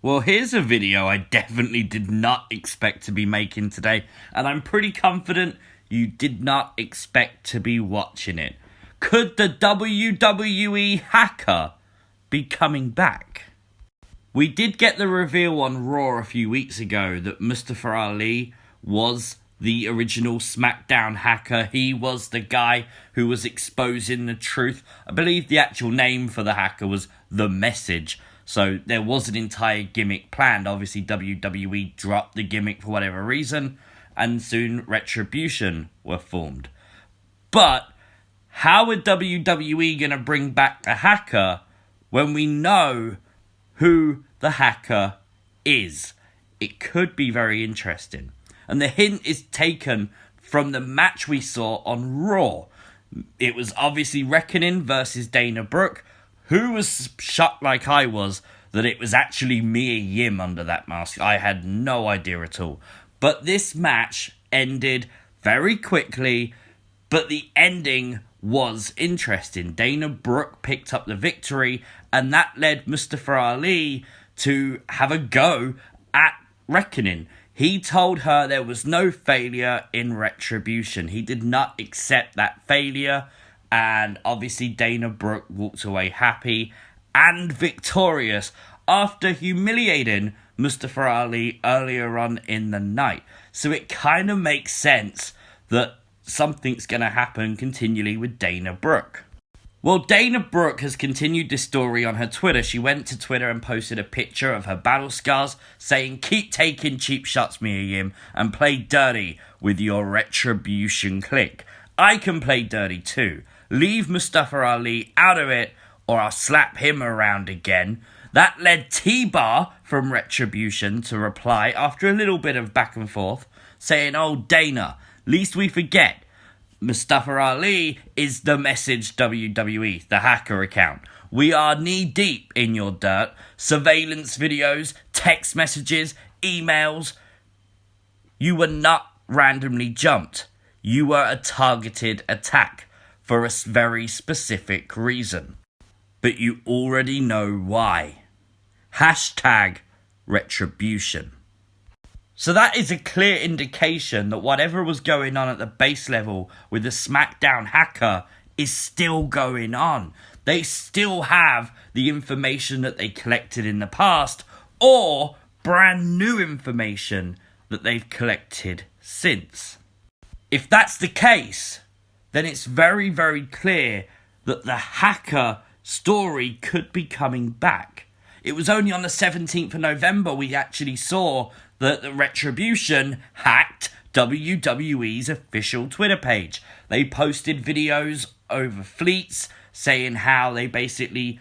Well, here's a video I definitely did not expect to be making today, and I'm pretty confident you did not expect to be watching it. Could the WWE Hacker be coming back? We did get the reveal on Raw a few weeks ago that Mustafa Ali was the original Smackdown Hacker. He was the guy who was exposing the truth. I believe the actual name for the hacker was The Message. So there was an entire gimmick planned. Obviously, WWE dropped the gimmick for whatever reason, and soon Retribution were formed. But how are WWE going to bring back the hacker when we know who the hacker is? It could be very interesting. And the hint is taken from the match we saw on Raw. It was obviously Reckoning versus Dana Brooke. Who was shocked like I was that it was actually Mia Yim under that mask? I had no idea at all. But this match ended very quickly, but the ending was interesting. Dana Brooke picked up the victory, and that led Mustafa Ali to have a go at Reckoning. He told her there was no failure in Retribution. He did not accept that failure. And obviously Dana Brooke walked away happy and victorious after humiliating Mustafa Ali earlier on in the night. So it kind of makes sense that something's going to happen continually with Dana Brooke. Well, Dana Brooke has continued this story on her Twitter. She went to Twitter and posted a picture of her battle scars saying, "Keep taking cheap shots, Mia Yim, and play dirty with your Retribution clique. I can play dirty too. Leave Mustafa Ali out of it, or I'll slap him around again." That led T-Bar from Retribution to reply after a little bit of back and forth, saying, "Oh, Dana, least we forget, Mustafa Ali is The Message WWE, the hacker account. We are knee-deep in your dirt. Surveillance videos, text messages, emails. You were not randomly jumped. You were a targeted attack for a very specific reason. But you already know why. Hashtag Retribution." So that is a clear indication that whatever was going on at the base level with the Smackdown Hacker is still going on. They still have the information that they collected in the past, or brand new information that they've collected since. If that's the case, then it's very, very clear that the hacker story could be coming back. It was only on the 17th of November we actually saw that the Retribution hacked WWE's official Twitter page. They posted videos over fleets saying how they basically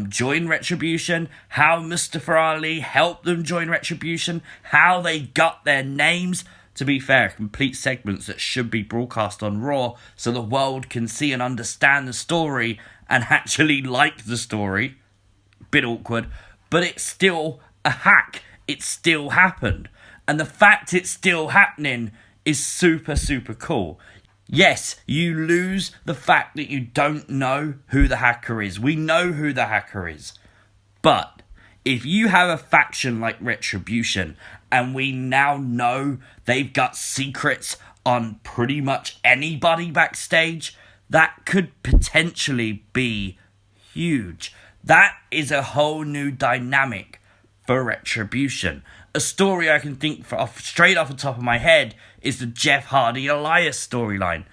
joined Retribution, how Mustafa Ali helped them join Retribution, how they got their names. To be fair, complete segments that should be broadcast on Raw so the world can see and understand the story and actually like the story. Bit awkward, but it's still a hack. It still happened. And the fact it's still happening is super, super cool. Yes, you lose the fact that you don't know who the hacker is. We know who the hacker is. But if you have a faction like Retribution, and we now know they've got secrets on pretty much anybody backstage, that could potentially be huge. That is a whole new dynamic for Retribution. A story I can think straight off the top of my head is the Jeff Hardy Elias storyline.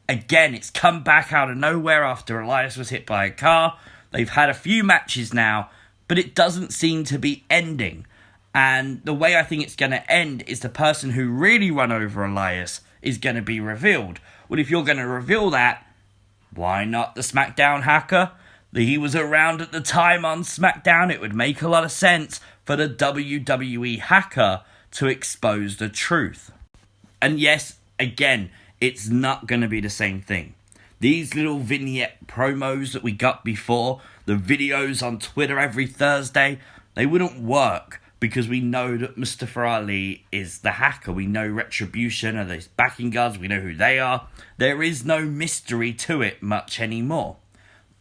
Again, it's come back out of nowhere after Elias was hit by a car. They've had a few matches now, but it doesn't seem to be ending. And the way I think it's going to end is the person who really run over Elias is going to be revealed. Well, if you're going to reveal that, why not the Smackdown Hacker? He was around at the time on SmackDown. It would make a lot of sense for the WWE Hacker to expose the truth. And yes, again, it's not going to be the same thing. These little vignette promos that we got before, the videos on Twitter every Thursday, they wouldn't work because we know that Mustafa Ali is the hacker. We know Retribution are those backing guards. We know who they are. There is no mystery to it much anymore.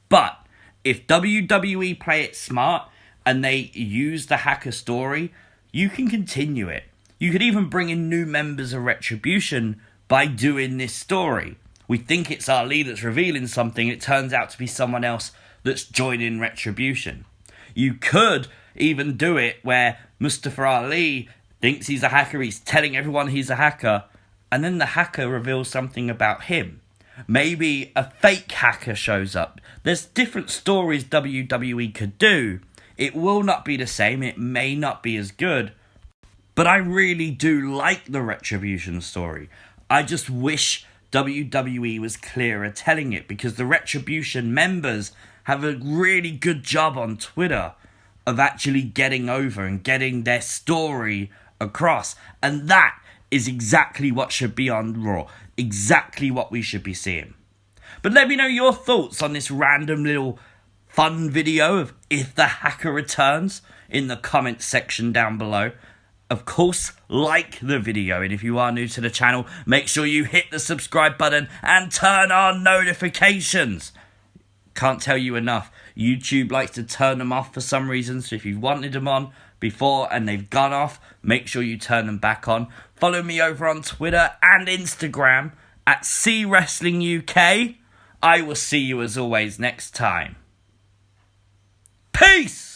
But if WWE play it smart and they use the Hacker story, you can continue it. You could even bring in new members of Retribution by doing this story. We think it's Ali that's revealing something, it turns out to be someone else that's joining Retribution. You could even do it where Mustafa Ali thinks he's a hacker, he's telling everyone he's a hacker, and then the hacker reveals something about him. Maybe a fake hacker shows up. There's different stories WWE could do. It will not be the same, it may not be as good, but I really do like the Retribution story. I just wish WWE was clearer telling it, because the Retribution members have a really good job on Twitter of actually getting over and getting their story across. And that is exactly what should be on Raw. Exactly what we should be seeing. But let me know your thoughts on this random little fun video of if the hacker returns in the comments section down below. Of course, like the video, and if you are new to the channel, make sure you hit the subscribe button and turn on notifications. Can't tell you enough. YouTube likes to turn them off for some reason, so if you've wanted them on before and they've gone off, make sure you turn them back on. Follow me over on Twitter and Instagram at CWrestlingUK. I will see you as always next time. Peace!